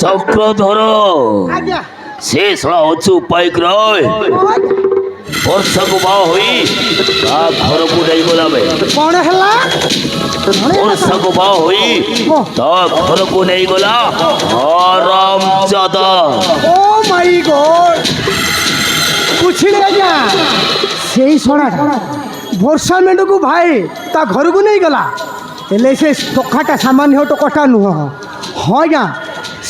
ଚକ୍ରଧର ସେ ଶଳା ଅଛୁ ପାଇକ ରହ ବର୍ଷାକୁ ବାହା ହୋଇ ତା ଘରକୁ ନେଇଗଲା ବେ କଣ ହେଲା ବର୍ଷାକୁ ବାହା ହୋଇ ତା ଘରକୁ ନେଇଗଲା ହରାମଜାଦା। ଓ ମାଇ ଗଡ ବୁଝିଲେ ଆଜ୍ଞା ସେଇ ଶଳାଟା ବର୍ଷା ମେଣ୍ଡକୁ ଭାଇ ତା ଘରକୁ ନେଇଗଲା ହେଲେ ସେ ଟୋକାଟା ସାମାନ୍ୟ ଟୋକାଟା ନୁହଁ। ହଁ ଆଜ୍ଞା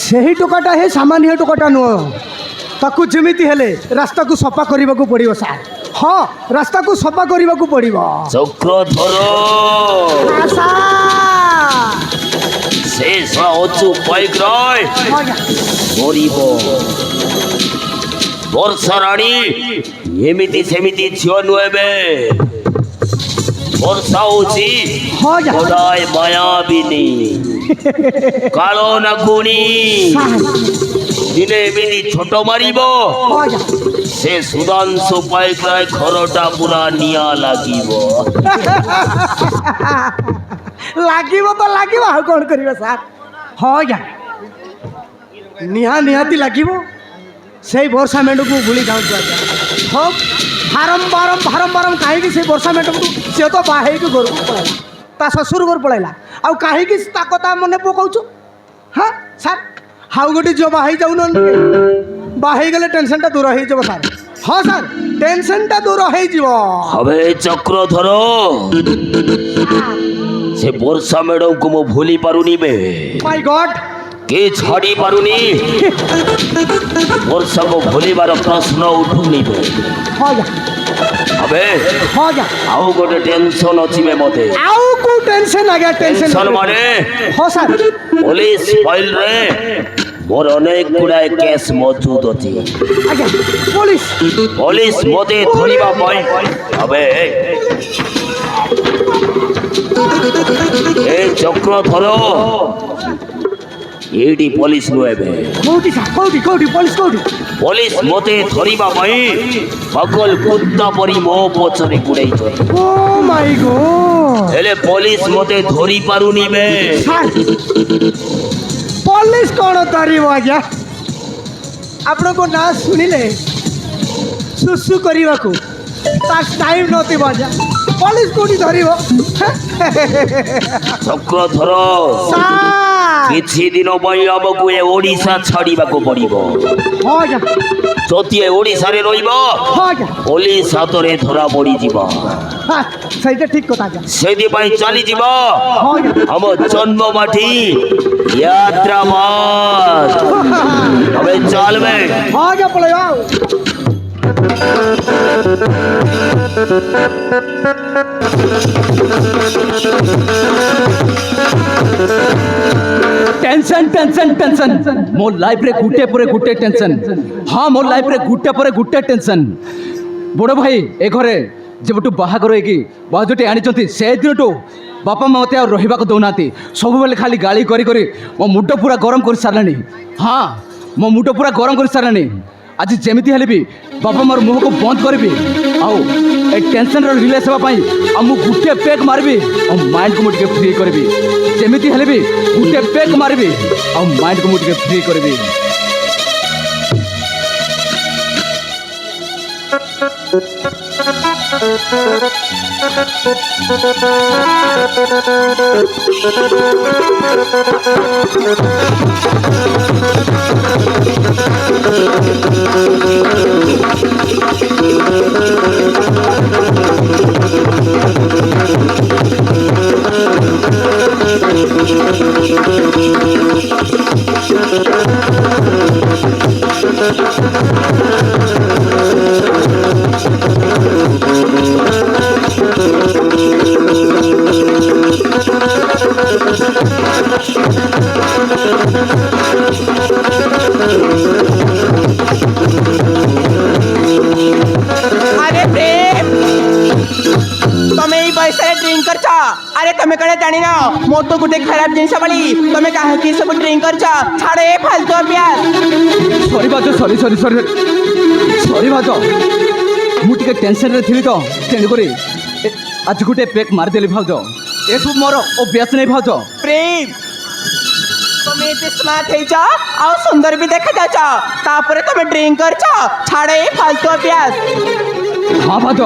ସେହି ଟୋକାଟା ହିଁ ସାମାନ୍ୟ ଟୋକାଟା ନୁହଁ। ତାକୁ ଯେମିତି ହେଲେ ରାସ୍ତାକୁ ସଫା କରିବାକୁ ପଡ଼ିବ ସାର୍। ହଁ ରାସ୍ତାକୁ ସଫା କରିବାକୁ ପଡ଼ିବ। ଚକ୍ରଧର ସେ ଶଳା ଅଛୁ ପାଇକ ରହ ମରିବ। ବର୍ଷା ରାଣୀ ଏମିତି ସେମିତି ଝିଅ ନୁହେବେ। ବର୍ଷା ହଉଛି ଗୋଟାଏ ମାୟାବିନୀ କାଳ ନାଗୁଣୀ। ଦିନେ ଏମିତି ଛୋଟ ମାରିବ ସେ ସୁଧାଂଶୁ ପାଇକ ରାୟ ଘରଟା ପୁରା ନିଆଁ ଲାଗିବ। ଲାଗିବ ତ ଲାଗିବ ଆଉ କ'ଣ କରିବା ସାର୍। ହଁ ଆଜ୍ଞା ନିହାତି ଲାଗିବ। ସେଇ ବର୍ଷା ମେଣ୍ଡକୁ ଭୁଲି ଯାଉଛୁ ଆଜ୍ଞା। ହଁ ବାରମ୍ବାର କାହିଁକି ସେଇ ବର୍ଷା ମେଣ୍ଡକୁ ସିଏ ତ ବାହା ହେଇକି ଘରକୁ ପଳାଇଲା ତା ଶ୍ୱଶୁର ଘର ପଳାଇଲା ଆଉ କାହିଁକି ତା କଥା ମନେ ପକାଉଛୁ। ହଁ ସାର୍ ଆଉ ଗୋଟେ ଝିଅ ବାହା ହେଇଯାଉନାହାନ୍ତି। ବାହା ହେଇଗଲେ ଟେନସନଟା ଦୂର ହେଇଯିବ ସାର୍। ହଁ ସାର୍ ଟେନସନଟା ଦୂର ହେଇଯିବ। હવે ଚକ୍ରଧର ସେ ବର୍ଷା ମ୍ୟାଡମକୁ ମୁଁ ଭୁଲି ପାରୁନି ବେ ମାଇ ଗଡ୍ କି ଛାଡ଼ି ପାରୁନି। ବର୍ଷାକୁ ଭୁଲିବାର ପ୍ରଶ୍ନ ଉଠୁନି ବେ। ଆଉ ଗୋଟେ ଟେନସନ ଅଛି ବେ ମତେ। ଆଉ କୋଉ ଟେନସନ ଆଜ୍ଞା? ଟେନସନ ମାନେ ହଁ ସାର୍ ପୋଲିସ ଫାଇଲରେ ମୋର ଅନେକ ଗୁଡ଼ାଏ କେସ୍ ମଜୁଦ ଅଛି। ଆଜ୍ଞା ପୋଲିସ ମତେ ଧରିବା ପାଇଁ ଏବେ ଏ ଚକ୍ରଧର ଏଇଠି ପୋଲିସ ନୁହେଁ ବେ। କୋଉଠି ପୋଲିସ ମତେ ଧରିବା ପାଇଁ ପାଗଲ କୁତ୍ତା ପରି ମୋ ପଛରେ ଗୁଡ଼େଇଛନ୍ତି। ଓ ମାଇ ଗଡ୍ ହେଲେ ପୋଲିସ ମତେ ଧରି ପାରୁନି ବେ। ପୋଲିସ କ'ଣ କରିବ ଆଜ୍ଞା? ଆପଣଙ୍କ ନାଁ ଶୁଣିଲେ ସୁସୁ କରିବାକୁ ତାର ଟାଇମ୍ ନଥିବ ଆଜ୍ଞା। ପୋଲିସ କୋଉଠି ଧରିବ? ଚକ୍ରଧର କିଛି ଦିନ ପାଇଁ ଆମକୁ ଏ ଓଡ଼ିଶା ଛାଡ଼ିବାକୁ ପଡ଼ିବ। ଯଦି ଏ ଓଡ଼ିଶାରେ ରହିବ ପୋଲିସ ହାତରେ ଧରା ପଡ଼ିଯିବ। ସେଇଟା ଠିକ କଥା ଆଜ୍ଞା। ସେଥିପାଇଁ ଚାଲିଯିବ ଆମ ଜନ୍ମମାଟି ୟାତ୍ରାବାଦ। હવે ચાલવે ହଁ ଆଜ୍ଞା ପଳେଇବା ଆଉ। टेंशन मो लाइफ रे गुटे पर गुटे टेंशन। हाँ मो लाइफ रे गुटे पर गुटे टेंशन। बड़ भाई ए घरे जेबटू बाहागर होगी बाजुटे आनी से दिनटू बापा माँ मत रहा दौना सब बेले खाली गाड़ी करी मो मुंड पूरा गरम कर सारे। हाँ मो मुंड पूरा गरम कर सारे। आज जमीती हेले भी बापा मार मुह को बंद करी आउ टेंशन रिलीज होगापाई मुझे गोटे पेक मारबी और माइंड को मुझे फ्री करी। जमीती हेले भी गोटे पेक मारबी और माइंड को मुझे फ्री करी। अरे प्रेम तुम्हें पैसा ड्रिंक कर अरे तुम्हें कड़े जानी ना मो तो गोटे खराब जिनस बोली तुम्हें कहीं सब ड्रिंक कर छाड़े फालतू अभ्यास। सॉरी भाज सॉरी भाज मुझे टेंशन रे थी तो तेणुक आज गोटे पेक मारदेली भाज ए सब मोर अभ्यास नहीं भाज। प्रेम তুমি এতে স্মার্ট হয়েছ আর সুন্দর বি দেখা যাচ্ছ তারপরে তুমি ড্রিঙ্ক করছ ছাড়ে এই ফালতু অভ্যাস ହଁ ଭାଉଜ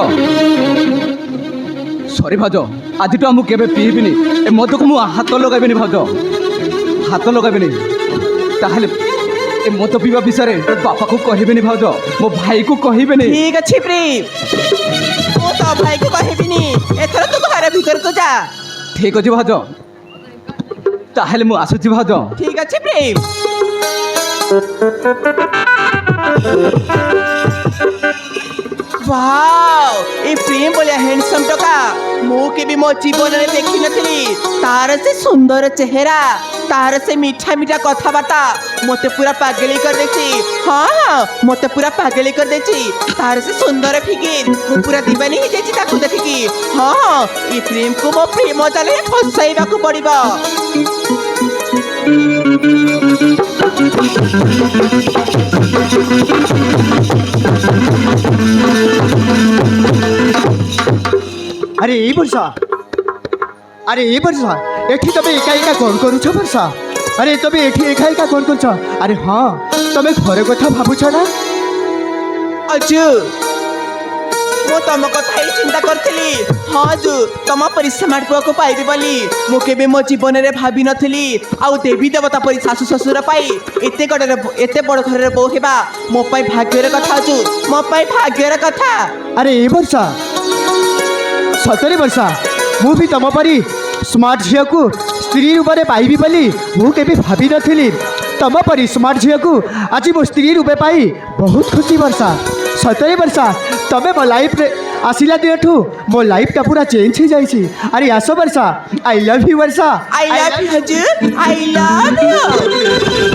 ସରି ଭାଉଜ ଆଜିଠୁ ମୁଁ କେବେ ପିଇବିନି ଏ ମଦକୁ ମୁଁ ହାତ ଲଗାଇବିନି ଭାଉଜ ହାତ ଲଗାଇବିନି ତାହେଲେ ଏ ମଦ ପିଇବା ବିଷୟରେ ବାପାକୁ କହିବିନି ଭାଉଜ ମୋ ଭାଇକୁ କହିବିନି ঠিক আছে প্রেম ମୁଁ ତ ଭାଇକୁ କହିବିନି ଏଥର ତୁ ଘର ଭିତରକୁ ଯା ଠିକ୍ ଅଛି ଭାଉଜ ତାହେଲେ ମୁଁ ଆସୁଛି ଭାଉଜ ঠিক আছে প্রেম वाओ ए प्रेम बोलिया हैंडसम टका मो के भी मो जीवन में देखी नथली तार से सुंदर चेहरा तार से मीठा मीठा कथाबार्ता मते पूरा पागली कर देची हाँ हाँ मते पूरा पागली कर देची तार से सुंदर फिकिर मु पूरा दीवानी ही जेची ताकू देखिकी हाँ हाँ ए प्रेम को मो प्रेम जाले फसाइबा को पड़िबो আরে এই বর্ষা আরে এই বর্ষা এটি তুমি একা একা কোন করুছ বর্ষা আরে তুমি এটি একা একা কোন করছ আরে হ্যাঁ তুমি ঘরে কথা ভাবুছ না अजू मो तम कथा ही चिंता करथिली हाँ अजू तम परी स्मार्ट पुआ को पाइबी बोली मु केबे मो जीवन रे भाबी नथिली आउ देवी देवता परी सासु ससुर पाई एते बड़ घर रे बो हेबा मो पाई भाग्यर कथा अजू मो पाई भाग्यर कथा আরে এই বর্ষা সতরে বর্ষা মু भी তম পরি স্মার্ট ঝিଅକୁ স্ত্রী রূপে পাইবি বলি মু কেবে ভাবি নথিলি তম পরি স্মার্ট ঝিଅକୁ আজ মো স্ত্রী রূপে পাই বহুত খুশি বর্ষা সতরে বর্ষা তবে মো লাইফে আসিলা দিনঠু মো লাইফটা পুরা চেঞ্জ হয়ে যাইছি আরে আসো Barsha I love you Barsha I love you Aju I love you